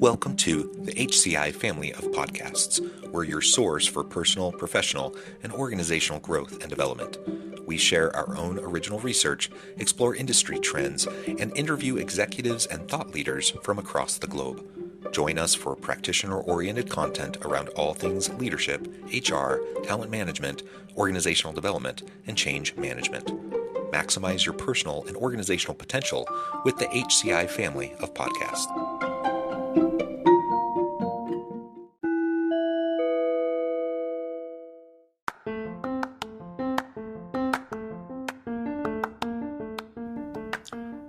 Welcome to the HCI family of podcasts. We're your source for personal, professional, and organizational growth and development. We share our own original research, explore industry trends, and interview executives and thought leaders from across the globe. Join us for practitioner-oriented content around all things leadership, HR, talent management, organizational development, and change management. Maximize your personal and organizational potential with the HCI family of podcasts.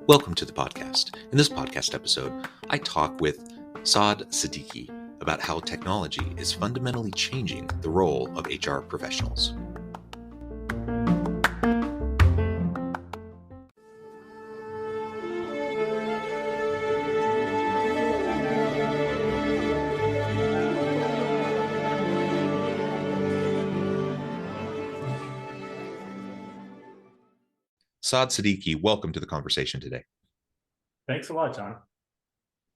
Welcome to the podcast. In this podcast episode, I talk with Saad Siddiqui about how technology is fundamentally changing the role of HR professionals. Saad Siddiqui, welcome to the conversation today. Thanks a lot, John.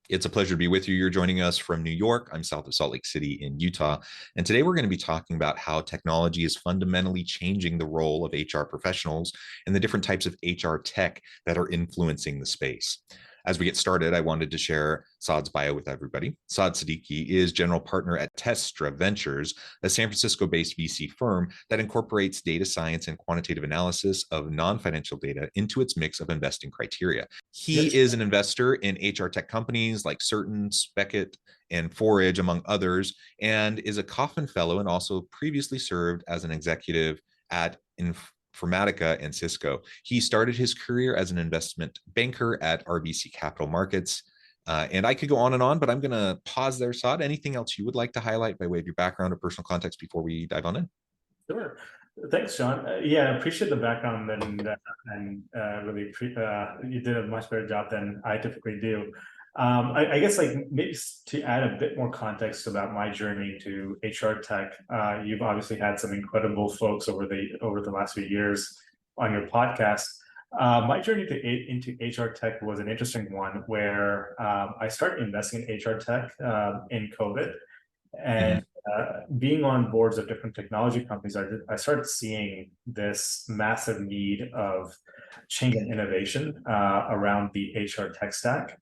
It's a pleasure to be with you. You're joining us from New York. I'm south of Salt Lake City in Utah. And today we're going to be talking about how technology is fundamentally changing the role of HR professionals and the different types of HR tech that are influencing the space. As we get started, I wanted to share Saad's bio with everybody. Saad Siddiqui is general partner at Testra Ventures, a San Francisco-based VC firm that incorporates data science and quantitative analysis of non-financial data into its mix of investing criteria. He is an investor in HR tech companies like Certain, Speckett, and Forage, among others, and is a Kauffman Fellow and also previously served as an executive at Informatica and Cisco. He started his career as an investment banker at RBC Capital Markets. And I could go on, but I'm going to pause there, Saad. Anything else you would like to highlight by way of your background or personal context before we dive on in? Sure. Thanks, John. I appreciate the background and really you did a much better job than I typically do. I guess maybe to add a bit more context about my journey to HR tech, you've obviously had some incredible folks over the last few years on your podcast. My journey into HR tech was an interesting one where I started investing in HR tech in COVID, and being on boards of different technology companies, I started seeing this massive need of change and innovation around the HR tech stack.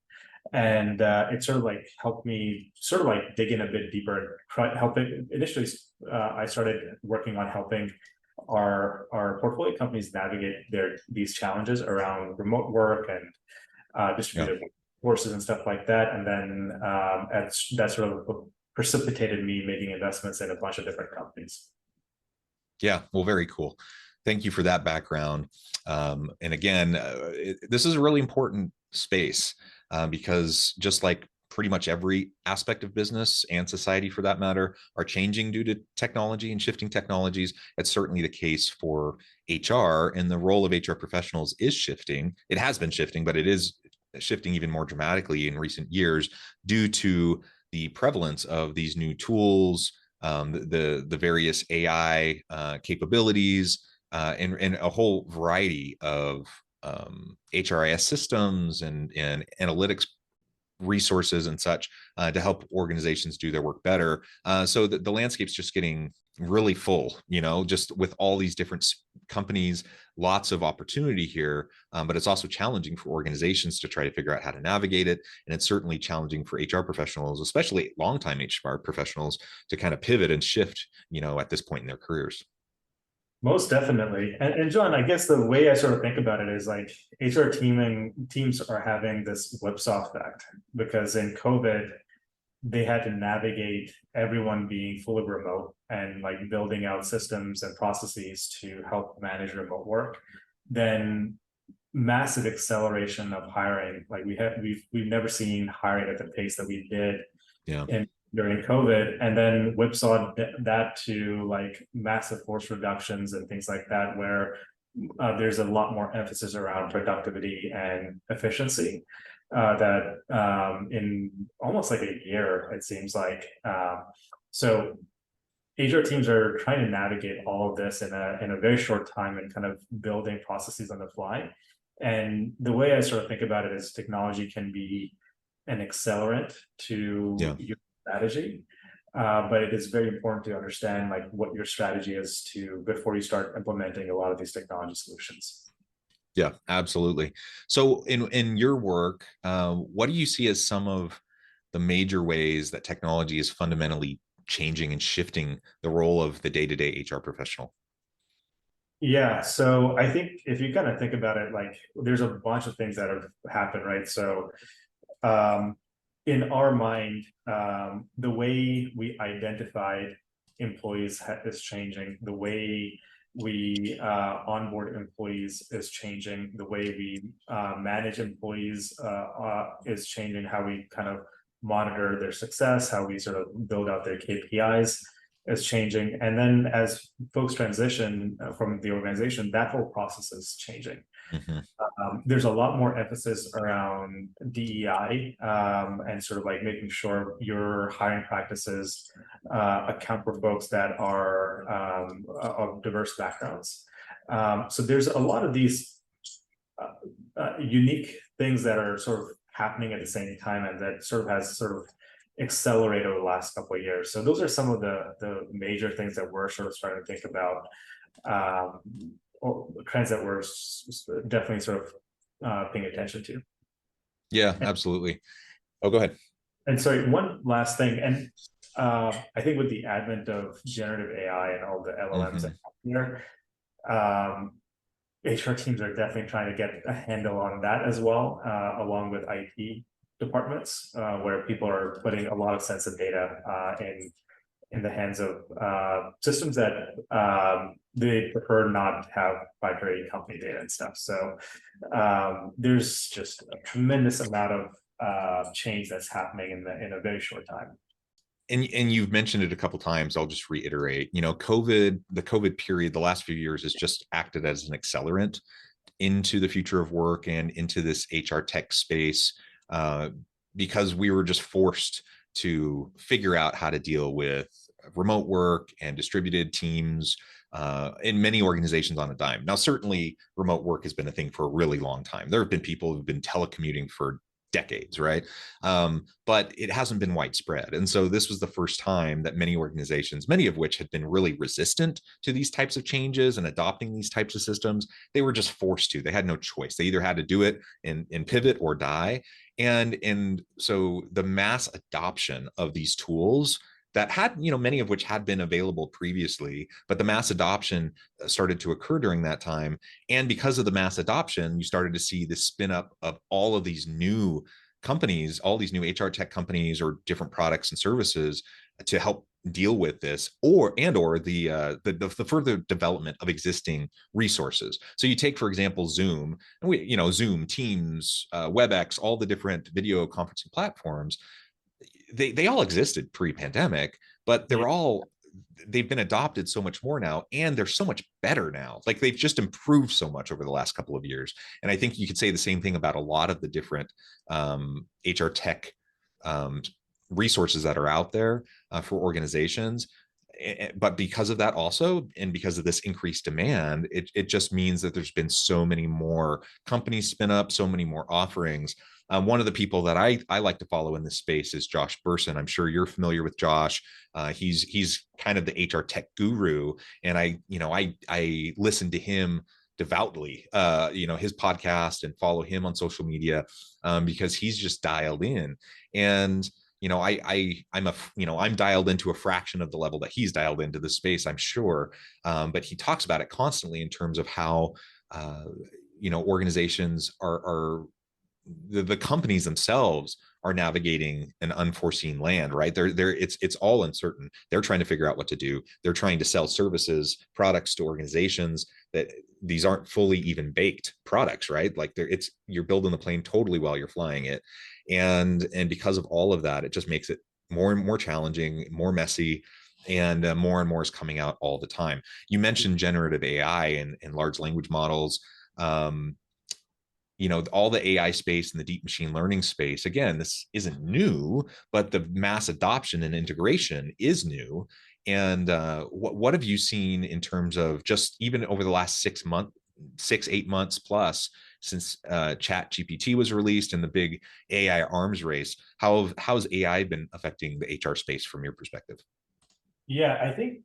And it sort of helped me dig in a bit deeper. Initially, I started working on helping our portfolio companies navigate these challenges around remote work and distributed courses and stuff like that. And then that sort of precipitated me making investments in a bunch of different companies. Yeah, well, very cool. Thank you for that background. And again, this is a really important space because just like pretty much every aspect of business and society for that matter are changing due to technology and shifting technologies, it's certainly the case for HR, and the role of HR professionals is shifting. It has been shifting, but it is shifting even more dramatically in recent years due to the prevalence of these new tools, the various AI capabilities, and a whole variety of HRIS systems and analytics resources and such to help organizations do their work better. So the landscape's just getting really full, just with all these different companies, lots of opportunity here, but it's also challenging for organizations to try to figure out how to navigate it. And it's certainly challenging for HR professionals, especially longtime HR professionals, to kind of pivot and shift, at this point in their careers. Most definitely. And John, I guess the way I sort of think about it is HR teams are having this whipsaw effect because in COVID, they had to navigate everyone being fully remote and building out systems and processes to help manage remote work. Then massive acceleration of hiring. We've never seen hiring at the pace that we did during COVID, and then whipsawed that to massive force reductions and things like that, where there's a lot more emphasis around productivity and efficiency that in almost a year, it seems like. So HR teams are trying to navigate all of this in a very short time and kind of building processes on the fly. And the way I sort of think about it is technology can be an accelerant to Yeah. your strategy. But it is very important to understand like what your strategy is before you start implementing a lot of these technology solutions. Yeah, absolutely. So in your work, what do you see as some of the major ways that technology is fundamentally changing and shifting the role of the day-to-day HR professional? Yeah, so I think if you kind of think about it, like there's a bunch of things that have happened, right? So in our mind, the way we identified employees is changing. The way we onboard employees is changing. The way we manage employees is changing. How we kind of monitor their success, how we sort of build out their KPIs is changing. And then as folks transition from the organization, that whole process is changing. Mm-hmm. There's a lot more emphasis around DEI and sort of like making sure your hiring practices account for folks that are of diverse backgrounds. So there's a lot of these unique things that are sort of happening at the same time, and that sort of has sort of accelerated over the last couple of years. So those are some of the major things that we're sort of starting to think about. Or trends that we're definitely sort of paying attention to. Yeah, absolutely. Oh, go ahead. And sorry, one last thing, and I think with the advent of generative AI and all the LLMs that come here, HR teams are definitely trying to get a handle on that as well, along with IT departments, where people are putting a lot of sensitive data in the hands of systems that they prefer not to have proprietary company data and stuff. So there's just a tremendous amount of change that's happening in a very short time. And you've mentioned it a couple of times. I'll just reiterate, the COVID period, the last few years has just acted as an accelerant into the future of work and into this HR tech space, because we were just forced to figure out how to deal with remote work and distributed teams in many organizations on a dime. Now, certainly remote work has been a thing for a really long time. There have been people who've been telecommuting for decades, right? But it hasn't been widespread. And so this was the first time that many organizations, many of which had been really resistant to these types of changes and adopting these types of systems, they were just forced to. They had no choice. They either had to do it and pivot or die. And so the mass adoption of these tools that had, many of which had been available previously, but the mass adoption started to occur during that time. And because of the mass adoption, you started to see the spin up of all of these new companies, all these new HR tech companies or different products and services to help deal with this, or the further development of existing resources. So you take, for example, Zoom, and Zoom, Teams, WebEx, all the different video conferencing platforms. They all existed pre-pandemic, but they've been adopted so much more now, and they're so much better now. Like they've just improved so much over the last couple of years. And I think you could say the same thing about a lot of the different HR tech resources that are out there for organizations. But because of that also, and because of this increased demand, it just means that there's been so many more companies spin up, so many more offerings. One of the people that I like to follow in this space is Josh Bersin. I'm sure you're familiar with Josh. He's kind of the HR tech guru, and I listen to him devoutly, his podcast, and follow him on social media because he's just dialed in. And I'm dialed into a fraction of the level that he's dialed into the space, I'm sure. But he talks about it constantly in terms of how organizations are the companies themselves are navigating an unforeseen land, right? It's all uncertain. They're trying to figure out what to do. They're trying to sell services, products to organizations that these aren't fully even baked products, right? Like you're building the plane totally while you're flying it. And because of all of that, it just makes it more and more challenging, more messy, and more is coming out all the time. You mentioned generative AI and large language models. All the AI space and the deep machine learning space, again, this isn't new, but the mass adoption and integration is new. And what have you seen in terms of just even over the last 6, 8 months plus, since Chat GPT was released and the big AI arms race. How's AI been affecting the HR space from your perspective? Yeah, I think,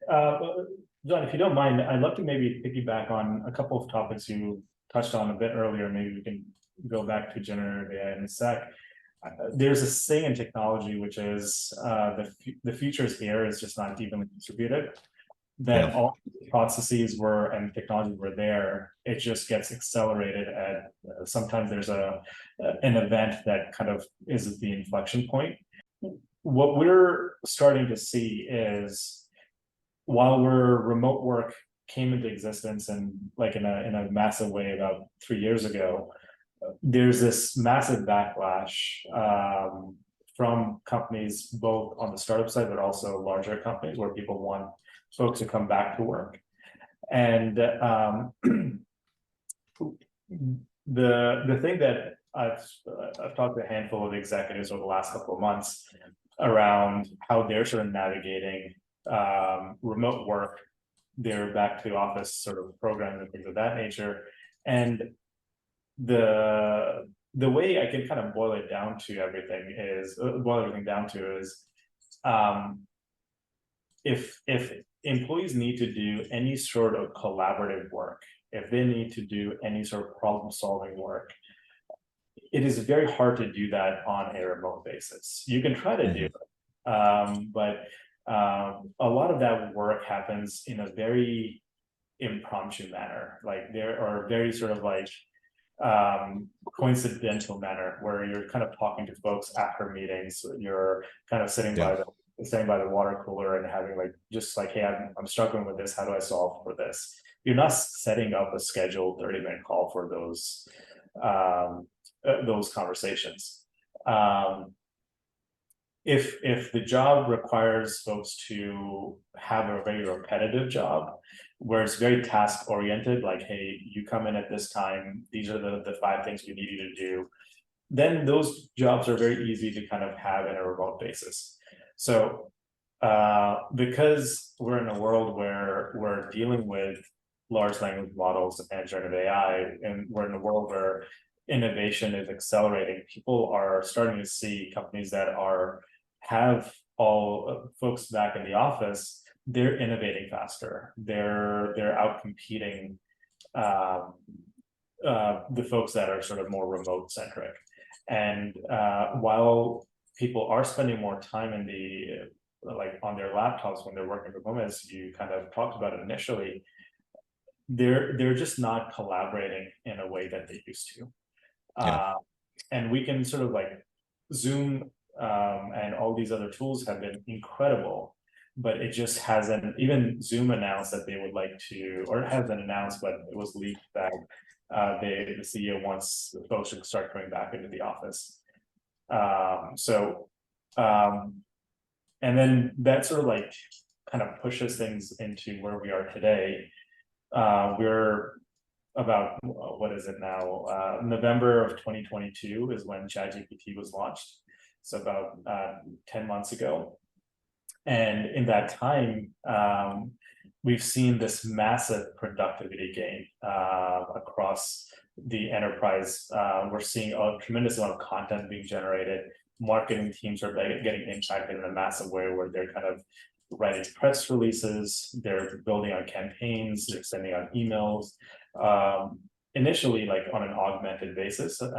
John, if you don't mind, I'd love to maybe piggyback on a couple of topics you touched on a bit earlier. Maybe we can go back to generative AI in a sec. There's a saying in technology, which is the future is here, is just not evenly distributed. That all processes were and technologies were there, it just gets accelerated at sometimes there's an event that kind of is the inflection point. What we're starting to see is, while remote work came into existence and like in a massive way about 3 years ago, there's this massive backlash from companies, both on the startup side, but also larger companies, where people want folks to come back to work. And the thing that I've talked to a handful of executives over the last couple of months around how they're sort of navigating remote work, their back to office sort of programs and things of that nature. And the way I can kind of boil it down to everything is if employees need to do any sort of collaborative work, if they need to do any sort of problem solving work, it is very hard to do that on a remote basis. You can try to do it, but a lot of that work happens in a very impromptu manner. Like there are very sort of like coincidental manner where you're kind of talking to folks after meetings. You're kind of sitting by the water cooler and having like, just like, hey, I'm struggling with this. How do I solve for this? You're not setting up a scheduled 30-minute call for those conversations. If the job requires folks to have a very repetitive job, where it's very task oriented, like, hey, you come in at this time, these are the 5 things we need you to do, then those jobs are very easy to kind of have in a remote basis. So because we're in a world where we're dealing with large language models and generative AI, and we're in a world where innovation is accelerating, people are starting to see companies that have all folks back in the office, they're innovating faster. They're out competing the folks that are sort of more remote centric. And while people are spending more time in on their laptops when they're working from home, as you kind of talked about initially, they're just not collaborating in a way that they used to. And we can sort of like Zoom and all these other tools have been incredible, but it just hasn't. Even Zoom announced that they would like to, or it hasn't announced, but it was leaked that the CEO wants folks to start coming back into the office. And then that sort of like kind of pushes things into where we are today. We're about, what is it now? November of 2022 is when ChatGPT was launched. So about 10 months ago. And in that time, we've seen this massive productivity gain across the enterprise. We're seeing a tremendous amount of content being generated. Marketing teams are getting impacted in a massive way, where they're kind of writing press releases, they're building on campaigns, they're sending out emails. Initially, like on an augmented basis, and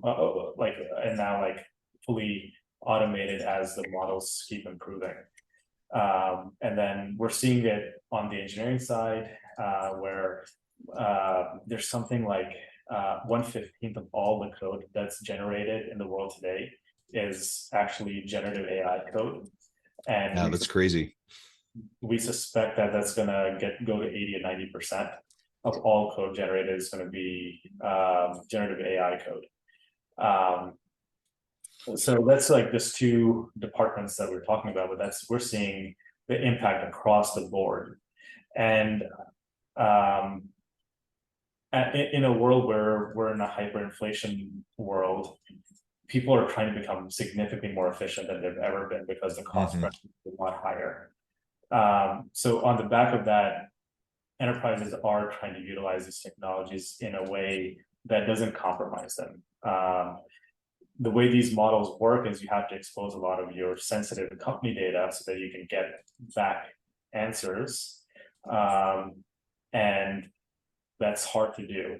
now like fully automated as the models keep improving. And then we're seeing it on the engineering side, where there's something like 1/15 of all the code that's generated in the world today is actually generative AI code. And that's crazy. We suspect that that's going to go to 80 and 90% of all code generated is going to be generative AI code. So that's like just 2 departments that we're talking about, but we're seeing the impact across the board. And in a world where we're in a hyperinflation world, people are trying to become significantly more efficient than they've ever been, because the cost pressure is a lot higher. So on the back of that, enterprises are trying to utilize these technologies in a way that doesn't compromise them. The way these models work is you have to expose a lot of your sensitive company data so that you can get back answers. And that's hard to do.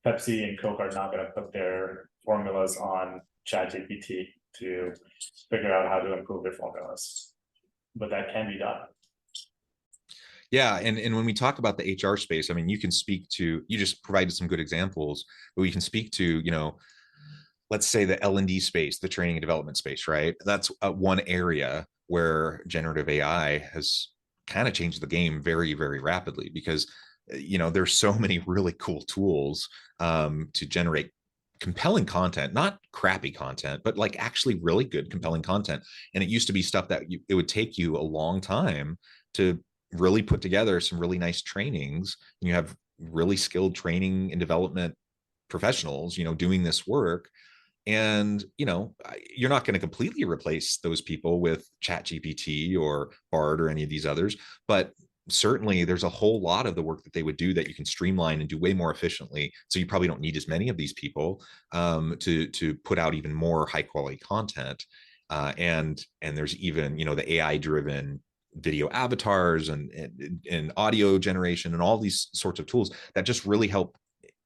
Pepsi and Coke are not going to put their formulas on ChatGPT to figure out how to improve their formulas, but that can be done. Yeah, and when we talk about the HR space, I mean, you can speak to, you just provided some good examples, but we can speak to, you know, let's say the L&D space, the training and development space, right? That's one area where generative AI has kind of changed the game very, very rapidly, because, you know, there's so many really cool tools to generate compelling content, not crappy content, but like actually really good, compelling content. And it used to be stuff that it would take you a long time to really put together some really nice trainings. And you have really skilled training and development professionals, you know, doing this work. And, you know, you're not going to completely replace those people with ChatGPT or Bard or any of these others, but certainly there's a whole lot of the work that they would do that you can streamline and do way more efficiently. So you probably don't need as many of these people to put out even more high quality content. And there's even, you know, the AI driven video avatars and audio generation and all these sorts of tools that just really help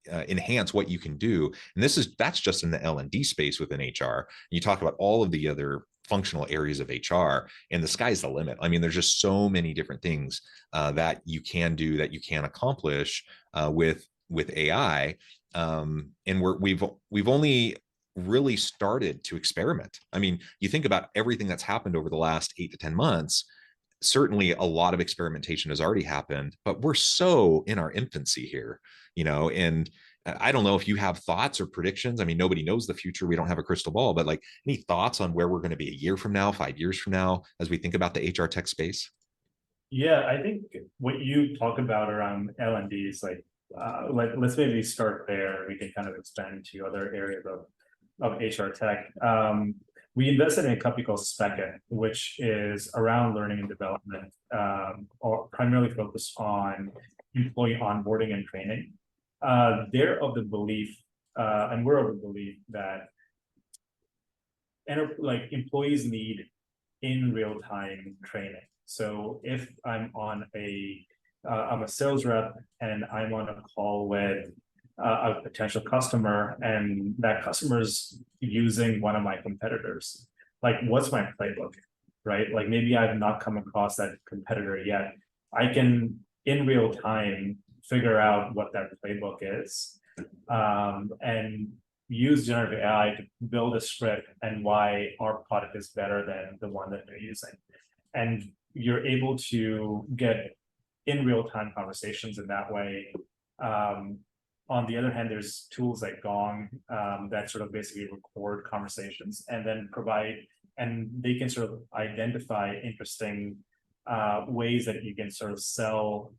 enhance what you can do. And that's just in the L&D space within HR. You talk about all of the other functional areas of HR, and the sky's the limit. I mean, there's just so many different things that you can do, that you can accomplish with AI. And we've only really started to experiment. I mean, you think about everything that's happened over the last 8 to 10 months. Certainly a lot of experimentation has already happened, but we're so in our infancy here, you know. And I don't know if you have thoughts or predictions. I mean, nobody knows the future. We don't have a crystal ball, but like, any thoughts on where we're going to be a year from now, 5 years from now, as we think about the HR tech space? Yeah, I think what you talk about around L&D is like, let's maybe start there. We can kind of expand to other areas of HR tech. We invested in a company called SPHRM, which is around learning and development, or primarily focused on employee onboarding and training. They're of the belief, and we're of the belief that employees need in real time training. So if I'm a sales rep and I'm on a call with a potential customer, and that customer's using one of my competitors, like, what's my playbook, right? Like, maybe I've not come across that competitor yet. I can in real time figure out what that playbook is, and use generative AI to build a script and why our product is better than the one that they're using. And you're able to get in real time conversations in that way. On the other hand, there's tools like Gong that sort of basically record conversations and then and they can sort of identify interesting ways that you can sort of sell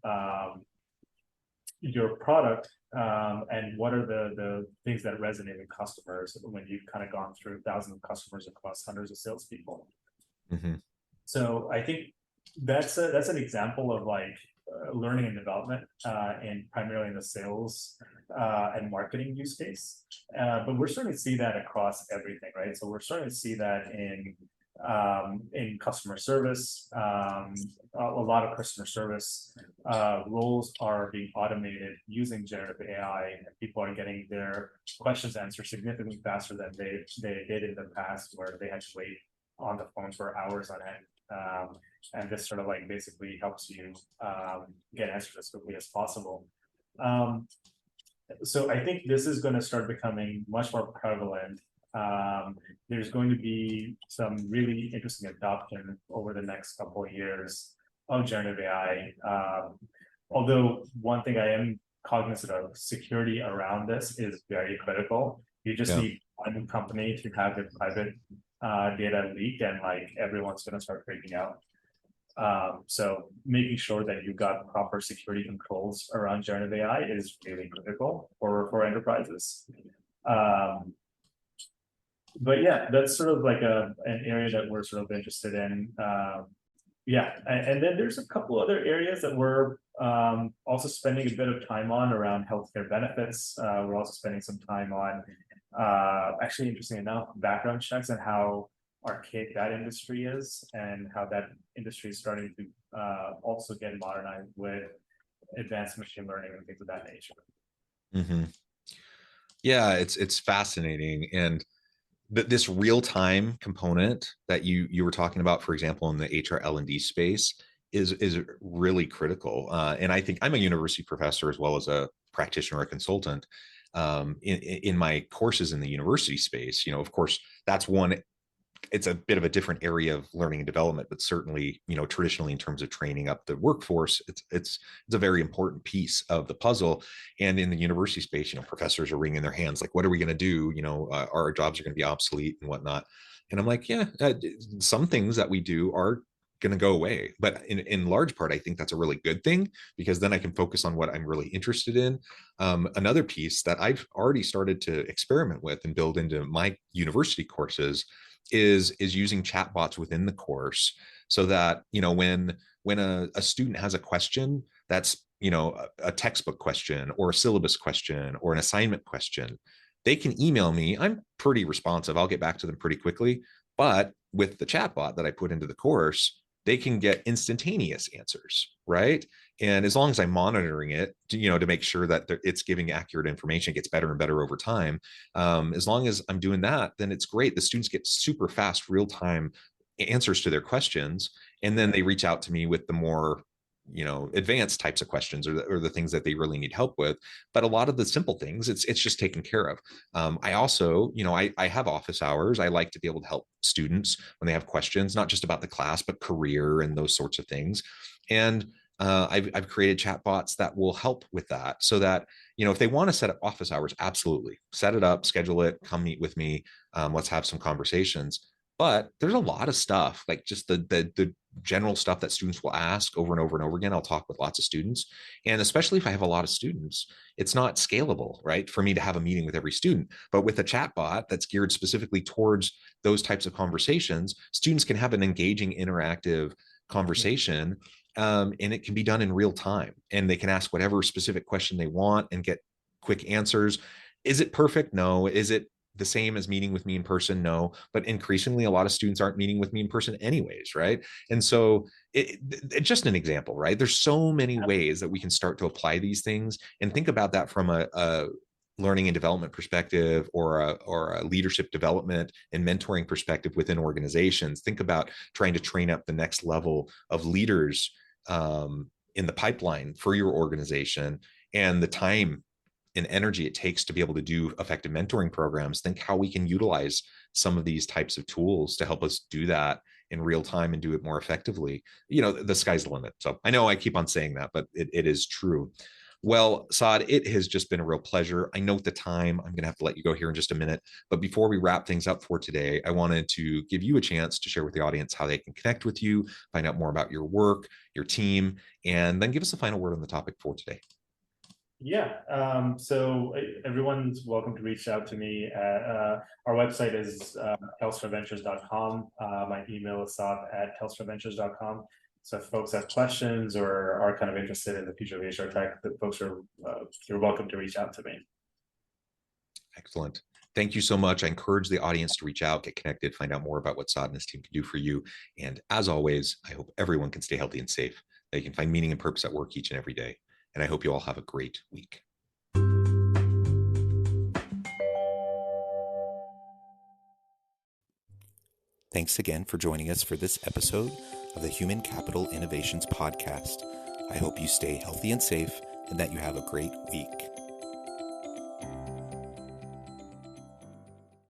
your product, and what are the things that resonate with customers when you've kind of gone through thousands of customers across hundreds of salespeople. Mm-hmm. So I think that's an example of like learning and development, and primarily in the sales and marketing use case. But we're starting to see that across everything, right? So we're starting to see that in customer service. A lot of customer service roles are being automated using generative AI, and people are getting their questions answered significantly faster than they did in the past, where they had to wait on the phone for hours on end. And this sort of like basically helps you get answers as quickly as possible. So I think this is going to start becoming much more prevalent. There's going to be some really interesting adoption over the next couple of years of generative AI. Although one thing I am cognizant of, security around this is very critical. You just need one company to have their private data leak, and like everyone's going to start freaking out. So making sure that you've got proper security controls around generative AI is really critical for enterprises. But yeah, that's sort of like an area that we're sort of interested in. Yeah, and then there's a couple other areas that we're also spending a bit of time on around healthcare benefits. We're also spending some time on, actually, interesting enough, background checks and how archaic that industry is, and how that industry is starting to also get modernized with advanced machine learning and things of that nature. Mm-hmm. Yeah, it's fascinating. And this real-time component that you were talking about, for example, in the HR L&D space, is really critical. And I think I'm a university professor as well as a practitioner or consultant. In my courses in the university space, of course, that's one. It's a bit of a different area of learning and development, but certainly, traditionally in terms of training up the workforce, it's a very important piece of the puzzle. And in the university space, professors are wringing their hands, like, what are we going to do? Our jobs are going to be obsolete and whatnot. And I'm like, yeah, some things that we do are going to go away, but in large part, I think that's a really good thing, because then I can focus on what I'm really interested in. Another piece that I've already started to experiment with and build into my university courses is using chatbots within the course, so that when a student has a question that's a textbook question or a syllabus question or an assignment question, they can email me. I'm pretty responsive, I'll get back to them pretty quickly. But with the chatbot that I put into the course, they can get instantaneous answers, right? And as long as I'm monitoring it, to make sure that it's giving accurate information, it gets better and better over time. As long as I'm doing that, then it's great. The students get super fast, real-time answers to their questions, and then they reach out to me with the more advanced types of questions, or the things that they really need help with. But a lot of the simple things, it's just taken care of. I also, I have office hours. I like to be able to help students when they have questions, not just about the class, but career and those sorts of things. And I've created chatbots that will help with that, so that if they want to set up office hours, absolutely set it up, schedule it, come meet with me, let's have some conversations. But there's a lot of stuff, like just the general stuff that students will ask over and over and over again. I'll talk with lots of students, and especially if I have a lot of students, it's not scalable, right, for me to have a meeting with every student. But with a chatbot that's geared specifically towards those types of conversations, students can have an engaging, interactive conversation. And it can be done in real time, and they can ask whatever specific question they want and get quick answers. Is it perfect? No. Is it the same as meeting with me in person? No. But increasingly, a lot of students aren't meeting with me in person anyways, right? And so it's just an example, right? There's so many ways that we can start to apply these things, and think about that from a learning and development perspective, or a leadership development and mentoring perspective within organizations. Think about trying to train up the next level of leaders in the pipeline for your organization, and the time and energy it takes to be able to do effective mentoring programs. Think how we can utilize some of these types of tools to help us do that in real time and do it more effectively. The sky's the limit. So I know I keep on saying that, but it is true. Well, Saad, it has just been a real pleasure. I note the time. I'm going to have to let you go here in just a minute. But before we wrap things up for today, I wanted to give you a chance to share with the audience how they can connect with you, find out more about your work, your team, and then give us a final word on the topic for today. Yeah, so everyone's welcome to reach out to me. Our website is telstarventures.com. My email is saad@telstarventures.com. So if folks have questions or are kind of interested in the future of HR tech, the folks you're welcome to reach out to me. Excellent. Thank you so much. I encourage the audience to reach out, get connected, find out more about what Saad and his team can do for you. And as always, I hope everyone can stay healthy and safe. They can find meaning and purpose at work each and every day. And I hope you all have a great week. Thanks again for joining us for this episode of the Human Capital Innovations Podcast. I hope you stay healthy and safe, and that you have a great week.